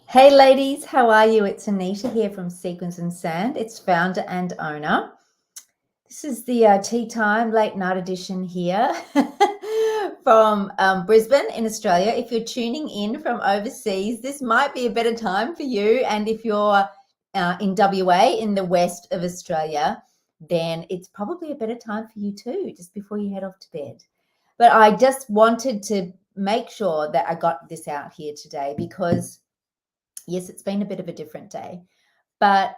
Hey ladies, how are you? It's Anita here from Sequins and Sand. It's founder and owner. This is the tea time late night edition here from Brisbane in Australia. If you're tuning in from overseas, this might be a better time for you. And if you're in WA in the west of Australia, then it's probably a better time for you too, just before you head off to bed. But I just wanted to make sure that I got this out here today because yes, it's been a bit of a different day, but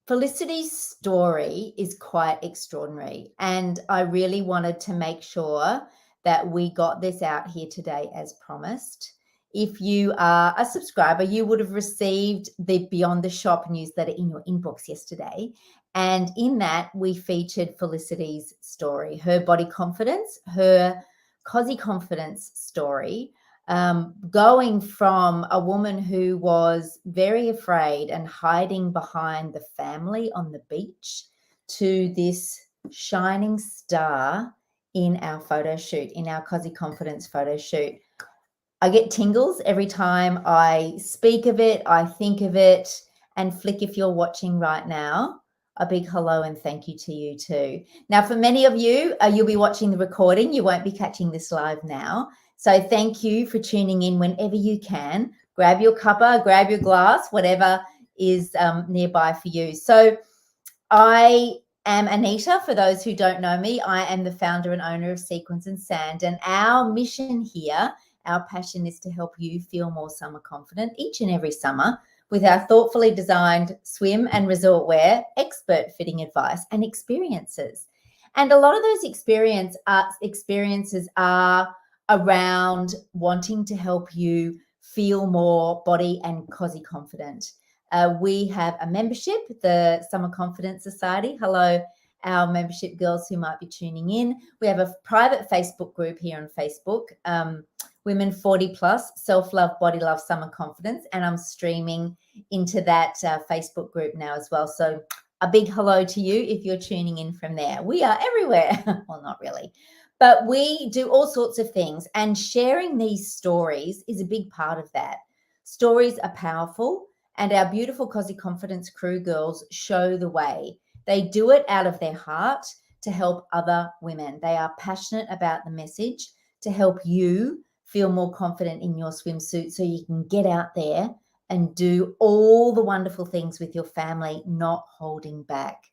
Felicity's story is quite extraordinary. And I really wanted to make sure that we got this out here today as promised. If you are a subscriber, you would have received the Beyond the Shop newsletter in your inbox yesterday. And in that, we featured Felicity's story, her body confidence, her cossie confidence story, going from a woman who was very afraid and hiding behind the family on the beach to this shining star in our photo shoot, in our cossie confidence photo shoot. I get tingles every time I speak of it, I think of it. And Flick, if you're watching right now, a big hello and thank you to you too. Now, for many of you, you'll be watching the recording. You won't be catching this live now. So thank you for tuning in whenever you can. Grab your cuppa, grab your glass, whatever is nearby for you. So I am Anita. For those who don't know me, I am the founder and owner of Sequins and Sand. And our mission here, our passion is to help you feel more summer confident each and every summer with our thoughtfully designed swim and resort wear, expert fitting advice and experiences. And a lot of those experiences are around wanting to help you feel more body and cossie confident. We have a membership, the Summer Confidence Society. Hello, our membership girls who might be tuning in. We have a private Facebook group here on Facebook, Women 40 Plus, Self-Love, Body Love, Summer Confidence. And I'm streaming into that Facebook group now as well. So a big hello to you if you're tuning in from there. We are everywhere. Well, not really. But we do all sorts of things. And sharing these stories is a big part of that. Stories are powerful. And our beautiful Cossie Confidence crew girls show the way. They do it out of their heart to help other women. They are passionate about the message to help you feel more confident in your swimsuit so you can get out there and do all the wonderful things with your family, not holding back.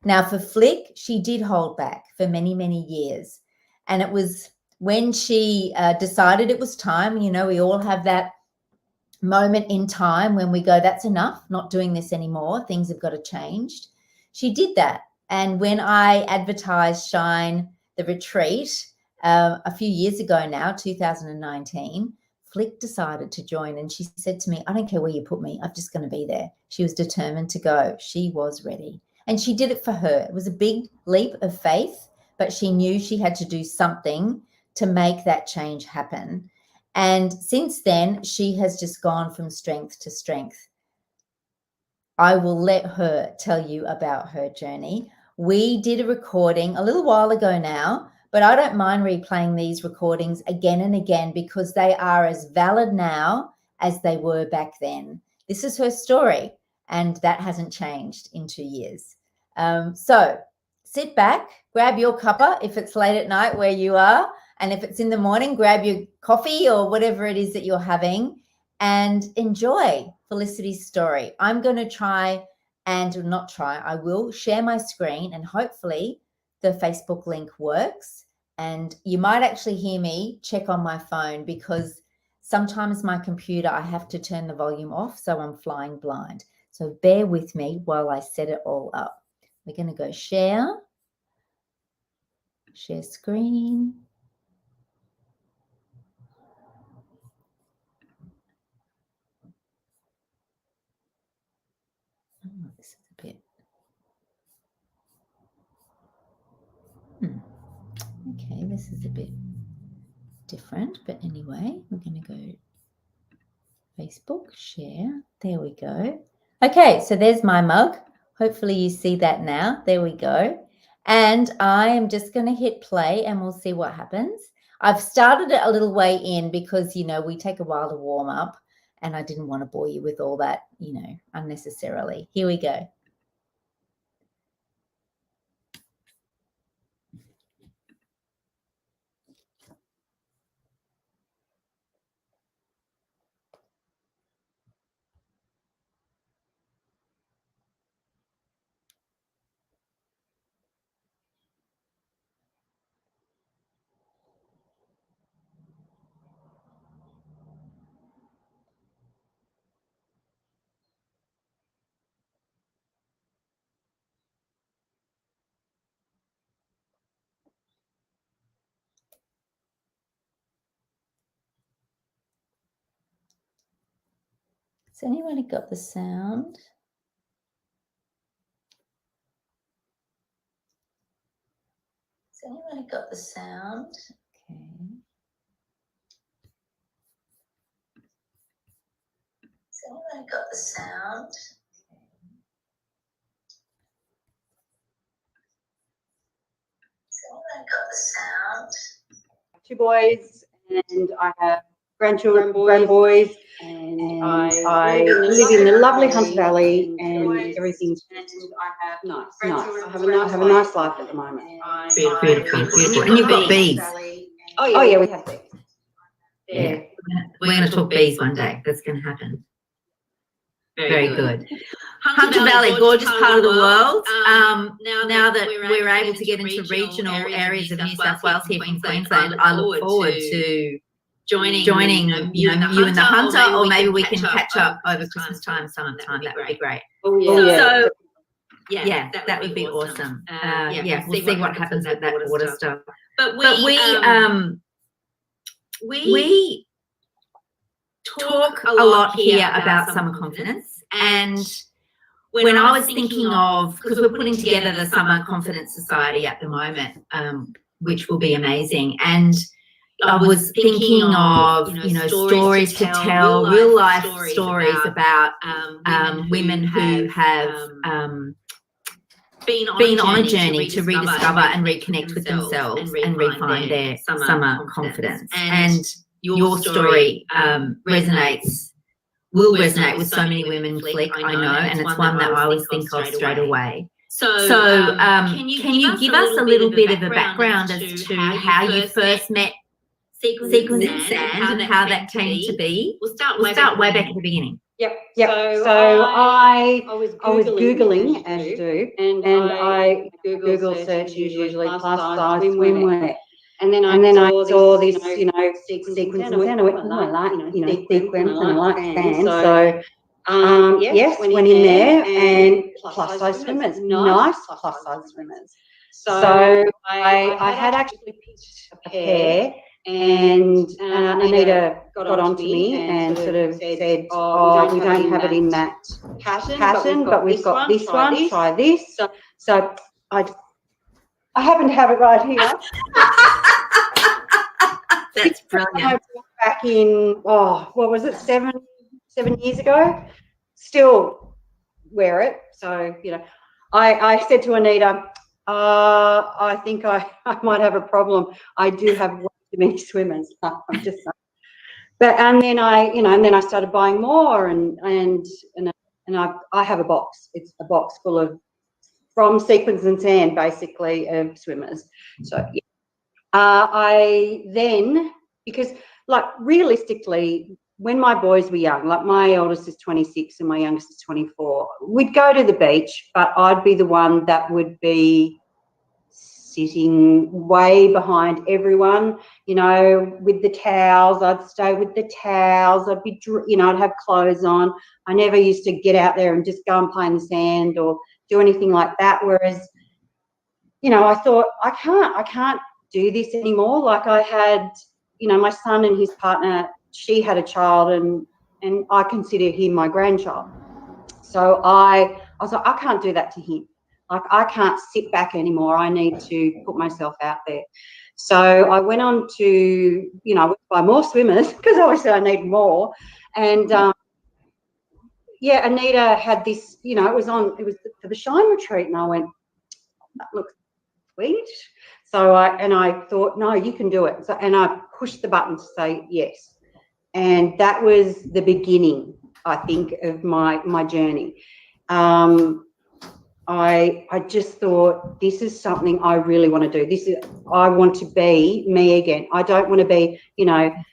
Now, for Flick, she did hold back for many, many years. And it was when she decided it was time, you know, we all have that moment in time when we go, that's enough, not doing this anymore, things have got to change. She did that. And when I advertised Shine the retreat a few years ago now, 2019, Flick decided to join and she said to me, I don't care where you put me, I'm just going to be there. She was determined to go. She was ready. And she did it for her. It was a big leap of faith, but she knew she had to do something to make that change happen. And since then, she has just gone from strength to strength. I will let her tell you about her journey. We did a recording a little while ago now, but I don't mind replaying these recordings again and again because they are as valid now as they were back then. This is her story, and that hasn't changed in 2 years. So sit back, grab your cuppa if it's late at night where you are. And if it's in the morning, grab your coffee or whatever it is that you're having and enjoy Felicity's story. I'm going to try and not try. I will share my screen and hopefully the Facebook link works. And you might actually hear me check on my phone because sometimes my computer, I have to turn the volume off. So I'm flying blind. So bear with me while I set it all up. We're going to go share screen. Oh, this is a bit. Okay, this is a bit different, but anyway, we're going to go Facebook, share. There we go. Okay, so there's my mug. Hopefully you see that now. There we go. And I am just going to hit play and we'll see what happens. I've started it a little way in because, you know, we take a while to warm up and I didn't want to bore you with all that, unnecessarily. Here we go. Has anybody got the sound? Has anybody got the sound? Okay. Has anybody got the sound? Has anybody got the sound? 2 boys, and I have grandchildren, grandboys, and I live in the lovely Hunter Valley, and everything's nice. I have a nice life at the moment. Beautiful. And you've got bees. Oh yeah, we have bees. Yeah. We're going to talk bees one day. That's going to happen. Very good. Hunter Valley, gorgeous part of the world. Now that we're able to get into regional areas of New South Wales here from Queensland, I look forward to joining you and the Hunter, or maybe we can catch up over Christmas time, summertime. That would be great. Oh yeah. So yeah, that would be awesome. We'll see what happens with that water stuff. But we talk a lot here about summer confidence, and when I was thinking of, because we're putting together the Summer Confidence Society at the moment, which will be amazing, and I was thinking of stories to tell, real life stories about women who have been on a journey to rediscover and reconnect with themselves and refine their summer confidence. And your story will resonate with so many women, Flick, I know, and it's one that I always think of straight away. So can you give us a little bit of a background as to how you first met Sequins and Sand and how that came to be? We'll start way back at the beginning. Yep. So I was Googling, as you do, and I Google search is usually plus size swimwear. And then I saw this, sequins and sand. I went, I like, sequins and I like sand. So, yes, went in there, and plus size swimmers, nice plus size swimmers. So I had actually picked a pair, and Anita got onto me and sort of said, oh, we don't have it in that pattern, but we've got this one, try this. So I happen to have it right here. That's brilliant. Back in, what was it, seven years ago? Still wear it. So, I said to Anita, I think I might have a problem. I do have way too many swimmers. I'm just saying. But and then I started buying more, and I have a box. It's a box full of, from Sequins and Sand, basically, of swimmers. So yeah. I then, because realistically, when my boys were young, my eldest is 26 and my youngest is 24, we'd go to the beach, but I'd be the one that would be sitting way behind everyone, with the towels. I'd stay with the towels. I'd be, I'd have clothes on. I never used to get out there and just go and play in the sand or do anything like that. Whereas, I thought, I can't do this anymore. Like I had, my son and his partner, she had a child, and I consider him my grandchild. So I was like, I can't do that to him. Like I can't sit back anymore. I need to put myself out there. So I went on to, buy more swimmers because obviously I need more. And Anita had this, it was for the Shine Retreat, and I went, that looks sweet. So I thought, no, you can do it. So, and I pushed the button to say yes. And that was the beginning, I think, of my journey. I just thought, this is something I really want to do. I want to be me again. I don't want to be,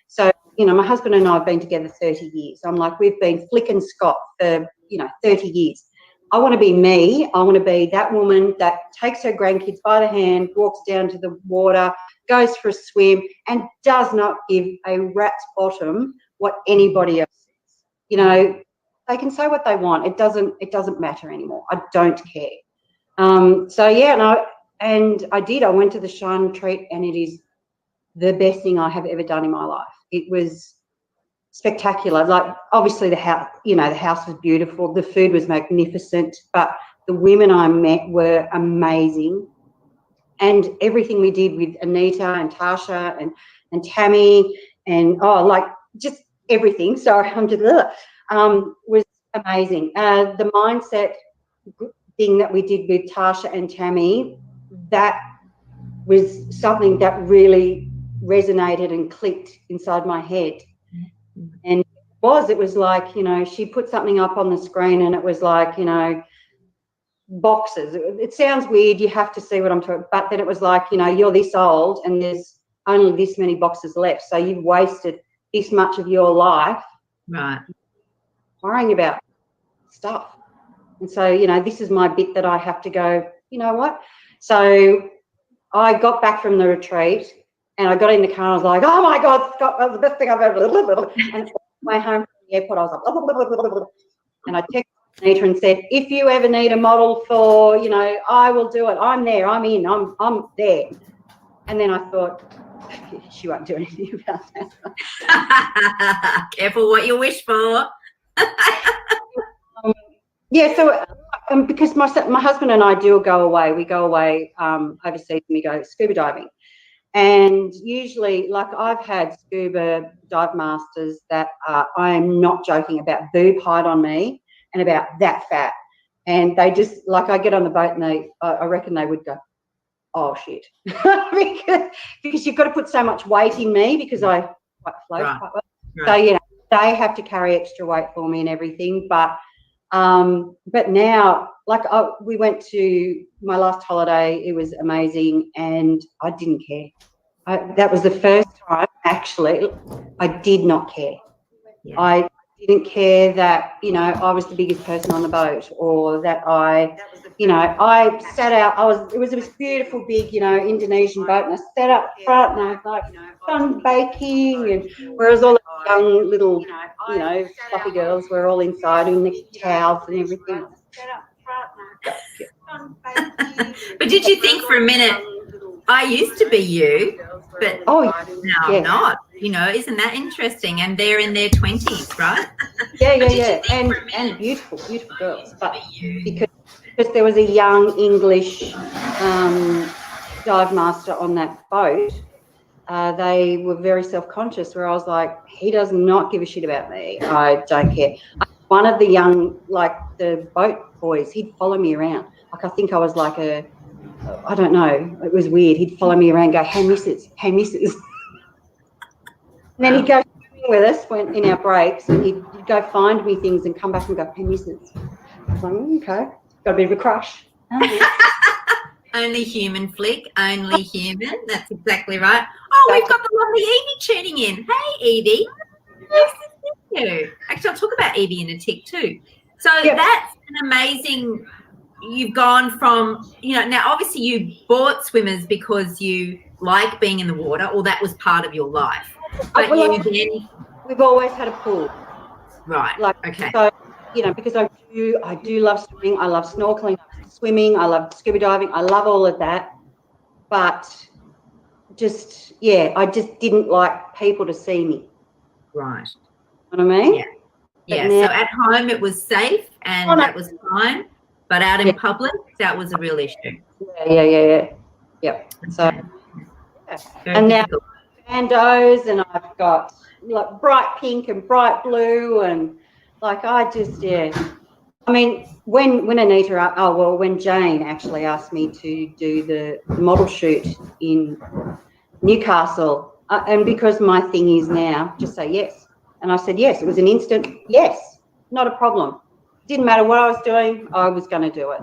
so, my husband and I have been together 30 years. I'm like, we've been flick and scot for, 30 years. I want to be me. I want to be that woman that takes her grandkids by the hand, walks down to the water, goes for a swim, and does not give a rat's bottom what anybody else says. They can say what they want. It doesn't matter anymore. I don't care. So yeah, and I did. I went to the Shine Retreat, and it is the best thing I have ever done in my life. It was spectacular. Like, obviously the house, the house was beautiful. The food was magnificent, but the women I met were amazing. And everything we did with Anita and Tasha and Tammy and just everything. Sorry, I'm just was amazing. The mindset thing that we did with Tasha and Tammy, that was something that really resonated and clicked inside my head. And it was like, she put something up on the screen, and it was like, boxes. It sounds weird, you have to see what I'm talking, but then it was like, you're this old and there's only this many boxes left, so you've wasted this much of your life worrying about stuff. And so, this is my bit that I have to go, you know what? So I got back from the retreat and I got in the car and I was like, oh my God, Scott, that was the best thing I've ever done. And on my way home from the airport, I was like, and I texted Anita and said, if you ever need a model for, I will do it. I'm there. I'm in. I'm there. And then I thought, she won't do anything about that. Careful what you wish for. So because my husband and I do go away. We go away overseas and we go scuba diving. And usually, like, I've had scuba dive masters that I am not joking about boob height on me and about that fat. And they just, like, I get on the boat and I reckon they would go, oh, shit. because you've got to put so much weight in me because I quite float quite well. Right. So, they have to carry extra weight for me and everything. But now, like, we went to my last holiday. It was amazing, and I didn't care. That was the first time, actually, I did not care. Yeah. I didn't care that, I was the biggest person on the boat, or that I sat out. It was this beautiful, big, Indonesian boat, and I sat up front and I was like sunbaking, and whereas all the young little, fluffy girls were all inside in the towels and everything. But did you think for a minute, I used to be you, but now I'm not? Isn't that interesting? And they're in their 20s, right? Yeah. And beautiful girls. But because there was a young English dive master on that boat, they were very self-conscious, where I was like, he does not give a shit about me. I don't care. One of the young, like, the boat boys, he'd follow me around. Like, I think I was like I don't know, it was weird. He'd follow me around and go, hey, missus. And then he'd go swimming with us in our breaks, and he'd go find me things and come back and go, hey, missus. I was like, okay, got a bit of a crush. Only human, Flick, only human. That's exactly right. Oh, we've got the lovely Evie tuning in. Hey, Evie. Nice to see you. Actually, I'll talk about Evie in a tick too. So that's an amazing, you've gone from, now obviously you bought swimmers because you like being in the water, or that was part of your life. But we've always had a pool. Right. Okay. So, because I do love swimming. I love snorkeling, swimming. I love scuba diving. I love all of that. But I just didn't like people to see me. Right. You know what I mean? Yeah. So at home it was safe and that was fine, but out in public that was a real issue. Yeah. So, and now bandos, and I've got like bright pink and bright blue, and like I mean, when Anita, when Jane actually asked me to do the model shoot in Newcastle, and because my thing is now just say yes. And I said, yes. It was an instant yes, not a problem. Didn't matter what I was doing, I was going to do it.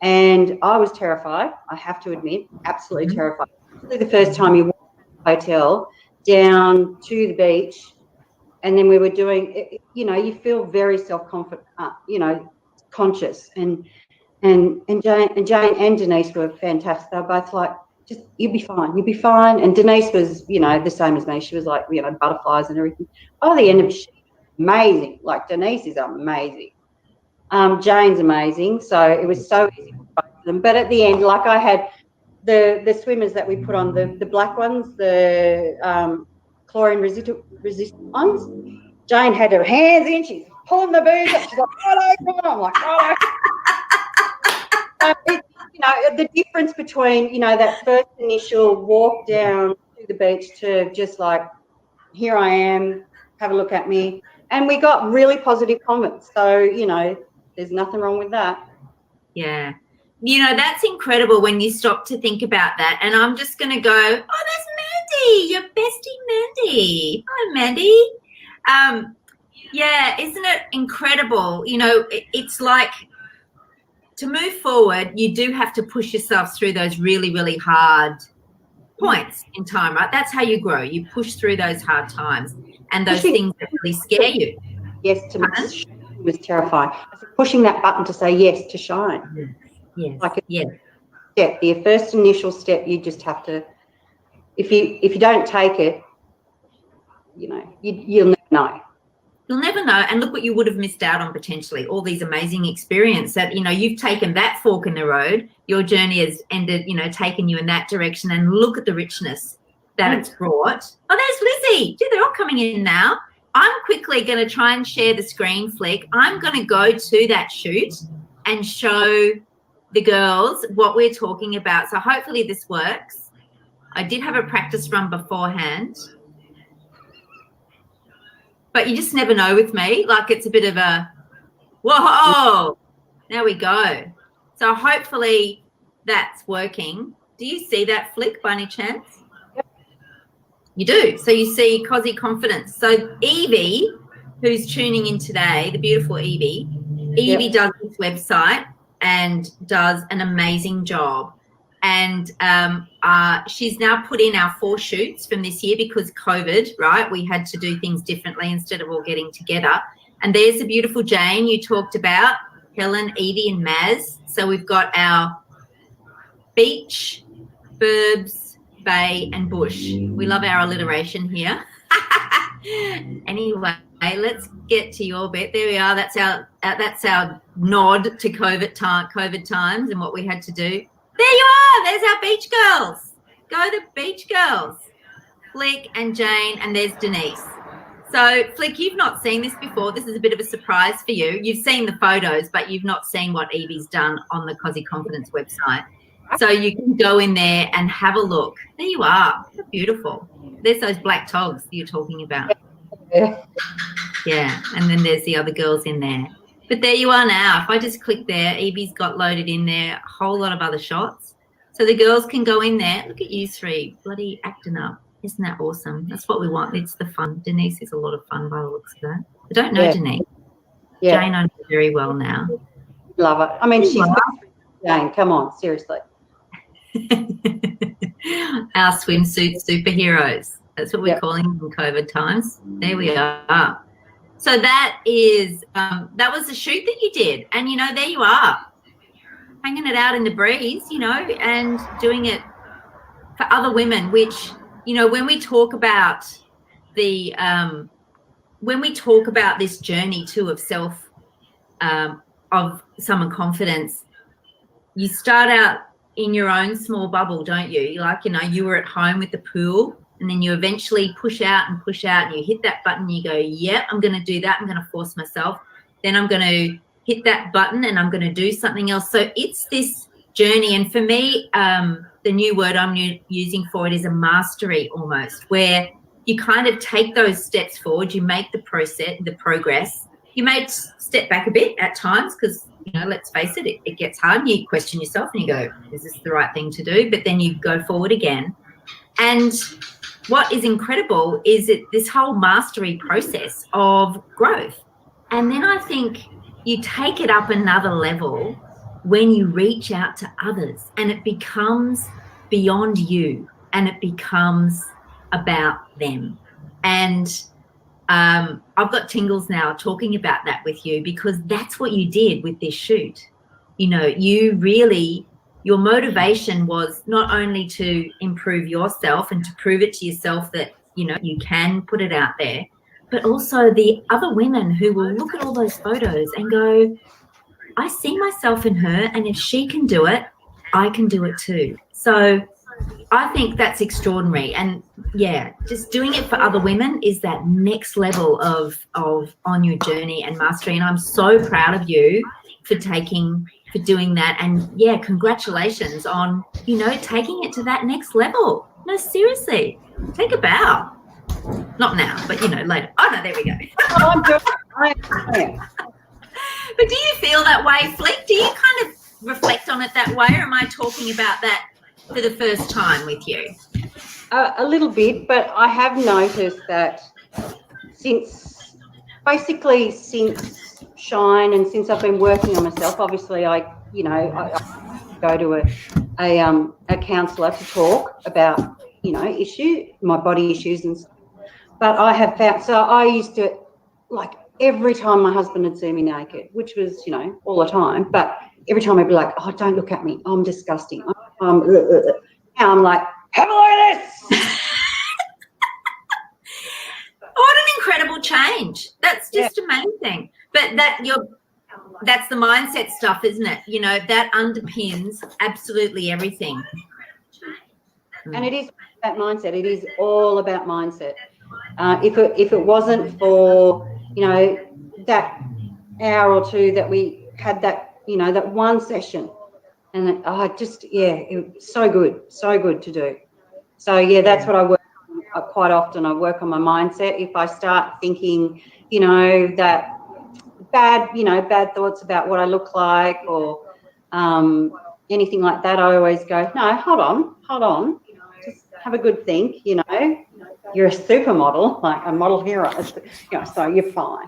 And I was terrified, I have to admit, absolutely terrified. The first time you walk from the hotel down to the beach, and then we were doing, you know, you feel very self-confident, you know, conscious. And Jane and Denise were fantastic. They were both like, just, you'll be fine, you'll be fine. And Denise was, you know, the same as me. She was like, you know, butterflies and everything. By the end of it, she was amazing. Like, Denise is amazing. Jane's amazing. So it was so easy for both of them. But at the end, like, I had the swimmers that we put on, the black ones, the chlorine resistant ones. Jane had her hands in, she's pulling the booze up. She's like, righto, I'm like, righto. You know, the difference between, you know, that first initial walk down to the beach to just like, here I am, have a look at me. And we got really positive comments. So, you know, there's nothing wrong with that. Yeah. You know, that's incredible when you stop to think about that. And I'm just going to go, oh, that's Mandy, your bestie Mandy. Hi, Mandy. Yeah, isn't it incredible? You know, it's like, to move forward, you do have to push yourself through those really, really hard points in time, right? That's how you grow. You push through those hard times and those things that really scare you. Yes, to me, it was terrifying. Pushing that button to say yes to shine. Yes. Like step, the first initial step, you just have to. If you don't take it, you know, you'll never know. You'll never know. And look what you would have missed out on potentially, all these amazing experiences that, you know, you've taken that fork in the road. Your journey has ended, you know, taken you in that direction, and look at the richness that it's brought. Oh, there's Lizzie. Gee, they're all coming in now. I'm quickly going to try and share the screen, Flick. I'm going to go to that shoot and show the girls what we're talking about. So hopefully this works. I did have a practice run beforehand. But you just never know with me. Like, it's a bit of a, whoa, there we go. So hopefully that's working. Do you see that, Flick, by any chance? Yep. You do. So you see Cossie Confidence. So Evie, who's tuning in today, the beautiful Evie does this website and does an amazing job. And she's now put in our 4 shoots from this year because COVID, right? We had to do things differently instead of all getting together. And there's the beautiful Jane you talked about, Helen, Evie, and Maz. So we've got our beach, burbs, bay, and bush. We love our alliteration here. Anyway, let's get to your bit. There we are. That's our nod to COVID times and what we had to do. There you are. There's our beach girls. Go the beach girls. Flick and Jane, and there's Denise. So, Flick, you've not seen this before. This is a bit of a surprise for you. You've seen the photos, but you've not seen what Evie's done on the Cossie Confidence website. So you can go in there and have a look. There you are. They're beautiful. There's those black togs you're talking about. Yeah, and then there's the other girls in there. But there you are now. If I just click there, Evie's got loaded in there a whole lot of other shots. So the girls can go in there. Look at you 3, bloody acting up. Isn't that awesome? That's what we want. It's the fun. Denise is a lot of fun by the looks of that. I don't know Denise. Yeah. Jane I know very well now. Love it. I mean, she's Jane. Come on, seriously. Our swimsuit superheroes. That's what we're calling them in COVID times. There we are. So that is, that was the shoot that you did. And, you know, there you are, hanging it out in the breeze, you know, and doing it for other women, which, you know, when we talk about the, when we talk about this journey too of self, of summer confidence, you start out in your own small bubble, don't you? Like, you know, you were at home with the pool, and then you eventually push out and you hit that button, you go, yep, I'm going to do that. I'm going to force myself. Then I'm going to hit that button and I'm going to do something else. So it's this journey. And for me, the new word I'm using for it is a mastery almost, where you kind of take those steps forward, you make the progress. You may step back a bit at times because, you know, let's face it, it gets hard. And you question yourself and you go, is this the right thing to do? But then you go forward again. And what is incredible is this whole mastery process of growth. And then I think you take it up another level when you reach out to others, and it becomes beyond you and it becomes about them. And I've got tingles now talking about that with you, because that's what you did with this shoot. You know, your motivation was not only to improve yourself and to prove it to yourself that, you know, you can put it out there, but also the other women who will look at all those photos and go, I see myself in her, and if she can do it, I can do it too. So I think that's extraordinary. And yeah, just doing it for other women is that next level of on your journey and mastery. And I'm so proud of you for doing that. And yeah, congratulations on, you know, taking it to that next level. No, seriously, take a bow. Not now, but you know, later. Oh no, there we go. Oh, I'm doing it. But do you feel that way, Fleek? Do you kind of reflect on it that way, or am I talking about that for the first time with you? A little bit, but I have noticed that since Shine and since I've been working on myself, obviously I go to a counsellor to talk about, you know, my body issues and stuff. But I have found, so I used to, like, every time my husband would see me naked, which was, you know, all the time, but every time I'd be like, oh, don't look at me, I'm disgusting. Now I'm like, have a look at this. What an incredible change. That's just amazing. But that's the mindset stuff, isn't it? You know, that underpins absolutely everything. And it is about mindset. It is all about mindset. If it wasn't for, you know, that hour or two that we had, that, you know, that one session, and it was so good to do. So yeah, that's what I work on quite often. I work on my mindset. If I start thinking, you know, that bad thoughts about what I look like, or anything like that, I always go, no, hold on, just have a good think, you know. You're a supermodel, like a model hero, you know, so you're fine.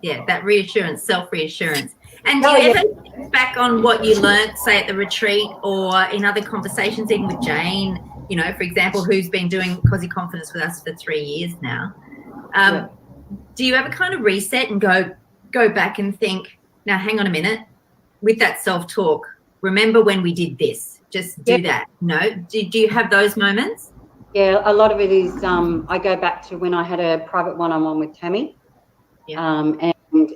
Yeah, that reassurance, self-reassurance. And do you ever think back on what you learned, say, at the retreat or in other conversations, even with Jane, you know, for example, who's been doing Cossie Confidence with us for 3 years now? Do you ever kind of reset and go back and think, now, hang on a minute, with that self-talk, remember when we did this? Just do that. No? Do you have those moments? Yeah, a lot of it is, I go back to when I had a private one-on-one with Tammy,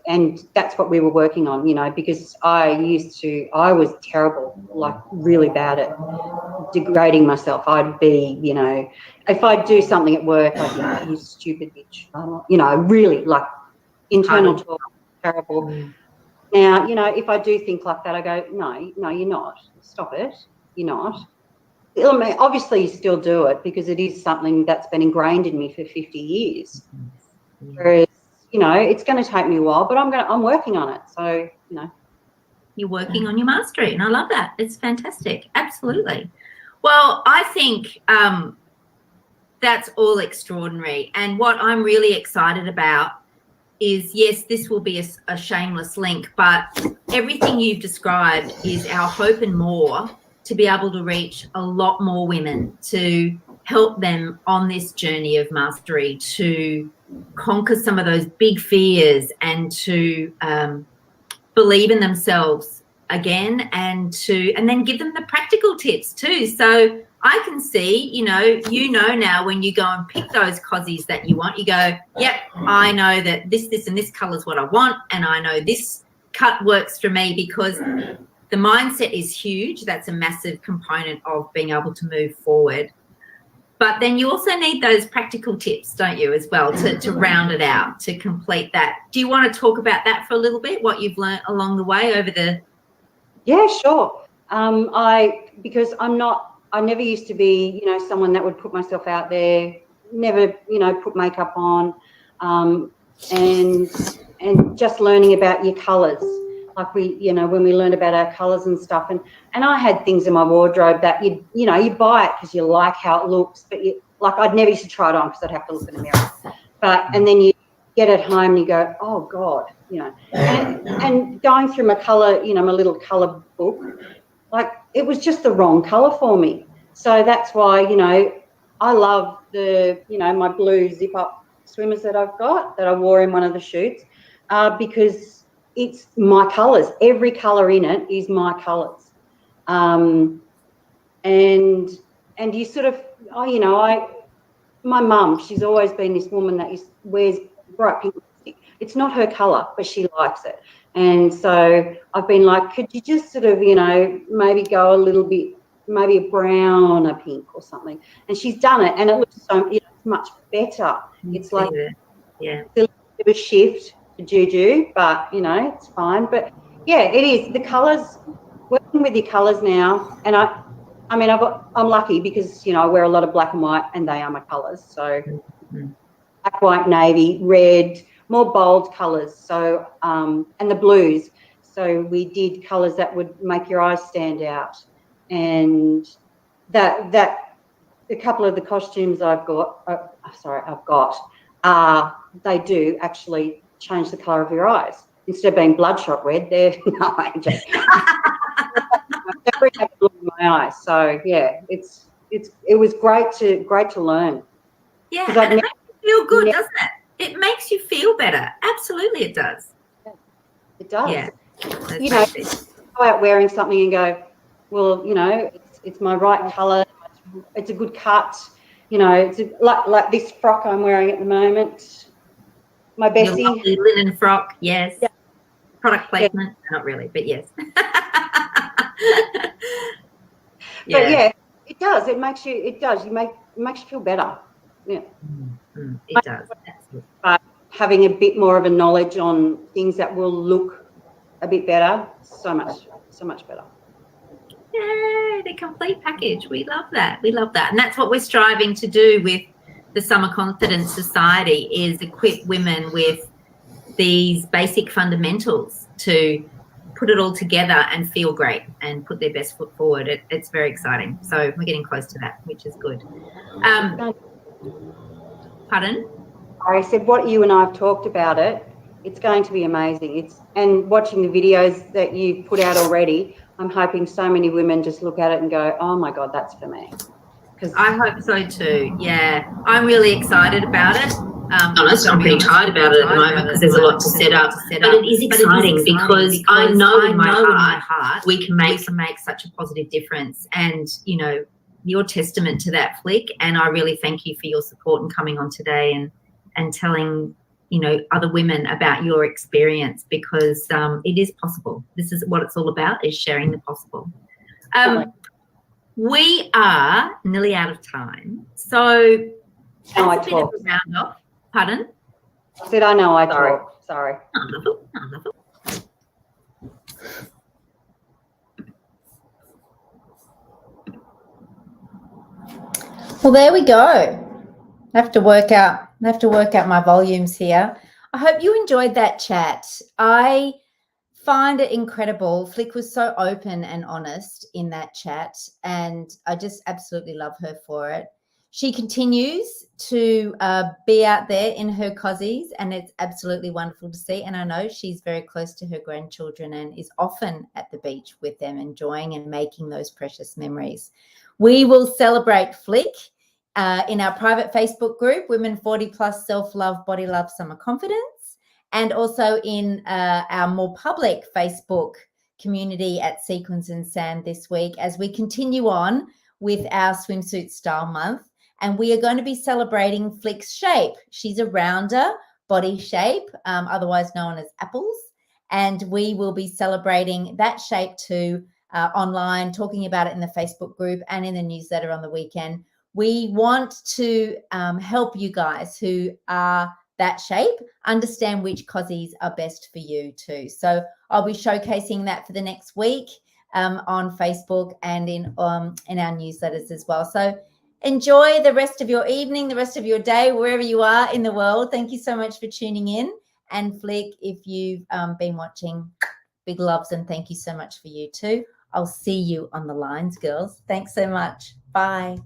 and that's what we were working on, you know, because I was terrible, like really bad at degrading myself. I'd be, you know, if I'd do something at work, I'd be, you stupid bitch, you know, really, like, internal talk, terrible. Now, you know, if I do think like that, I go, no, you're not. Stop it. You're not. I mean, obviously, you still do it because it is something that's been ingrained in me for 50 years. Whereas, you know, it's going to take me a while, but I'm working on it. So, you know. You're working on your mastery, and I love that. It's fantastic. Absolutely. Well, I think that's all extraordinary. And what I'm really excited about is, yes, this will be a shameless link, but everything you've described is our hope and more to be able to reach a lot more women, to help them on this journey of mastery, to conquer some of those big fears, and to believe in themselves again, and then give them the practical tips too. So I can see, you know now when you go and pick those cossies that you want, you go, yep, I know that this and this color is what I want, and I know this cut works for me, because the mindset is huge. That's a massive component of being able to move forward. But then you also need those practical tips, don't you, as well, to round it out, to complete that. Do you want to talk about that for a little bit, what you've learned along the way over the... Yeah, sure. Because I never used to be, you know, someone that would put myself out there, never, you know, put makeup on, and just learning about your colours. like when we learned about our colours and stuff, and I had things in my wardrobe that you buy it because you like how it looks, but I'd never used to try it on because I'd have to look in the mirror. And then you get it home and you go, oh God, and going through my colour, my little colour book, like it was just the wrong colour for me. So that's why, I love my blue zip up swimmers that I've got that I wore in one of the shoots, because it's my colours. Every colour in it is my colours. And you sort of, my mum, she's always been this woman that wears bright pink lipstick. It's not her colour, but she likes it. And so I've been like, could you just sort of, maybe go a little bit, maybe a brown, a pink or something. And she's done it, and it looks so much better. It's like a little bit of a shift to Juju, but, it's fine. But, yeah, it is. The colours, working with your colours now, and I'm lucky because, I wear a lot of black and white, and they are my colours. So black, white, navy, red, more bold colours. So, and the blues. So we did colours that would make your eyes stand out. And that a couple of the costumes I've got, they do actually change the colour of your eyes. Instead of being bloodshot red, they're no, I'm joking. They bring up the look in my eyes. So yeah, it was great to learn. Yeah, and it makes you feel good, doesn't it? It makes you feel better. Absolutely, it does. It does. Yeah. Go out wearing something and go, well, it's my right colour. It's a good cut. It's like this frock I'm wearing at the moment. My Bessie. Your lovely linen frock, yes. Yeah. Product placement, not really, but yes. But yeah, it does. It makes you. It does. It makes you feel better. Yeah. It does. Absolutely. But having a bit more of a knowledge on things that will look a bit better, so much better. Yay, the complete package. We love that. We love that. And that's what we're striving to do with the Summer Confidence Society, is equip women with these basic fundamentals to put it all together and feel great and put their best foot forward. It's very exciting. So we're getting close to that, which is good. Pardon? I said what you and I have talked about it's going to be amazing. And watching the videos that you put out already, I'm hoping so many women just look at it and go, oh my God, that's for me. I hope so too. Yeah, I'm really excited about it. Honest, I'm pretty tired about it at the moment because there's a lot to set up. But it is exciting because I know in my heart we can make such a positive difference. And you're testament to that, Flick. And I really thank you for your support and coming on today and telling other women about your experience, because it is possible. This is what it's all about, is sharing the possible. We are nearly out of time. So that's a bit of a round off. Pardon? I said I know I talk. Sorry. Well, there we go. I have to work out my volumes here. I hope you enjoyed that chat. I find it incredible. Flick was so open and honest in that chat, and I just absolutely love her for it. She continues to be out there in her cossies, and it's absolutely wonderful to see. And I know she's very close to her grandchildren and is often at the beach with them, enjoying and making those precious memories. We will celebrate Flick in our private Facebook group, Women 40 Plus Self-Love, Body Love, Summer Confidence, and also in our more public Facebook community at Sequins and Sand this week, as we continue on with our swimsuit style month. And we are going to be celebrating Flick's shape. She's a rounder body shape, otherwise known as apples. And we will be celebrating that shape too online, talking about it in the Facebook group and in the newsletter on the weekend. We want to help you guys who are that shape understand which cossies are best for you too. So I'll be showcasing that for the next week on Facebook and in our newsletters as well. So enjoy the rest of your evening, the rest of your day, wherever you are in the world. Thank you so much for tuning in. And Flick, if you've been watching, Big loves and thank you so much for you too. I'll see you on the lines, girls. Thanks so much. Bye.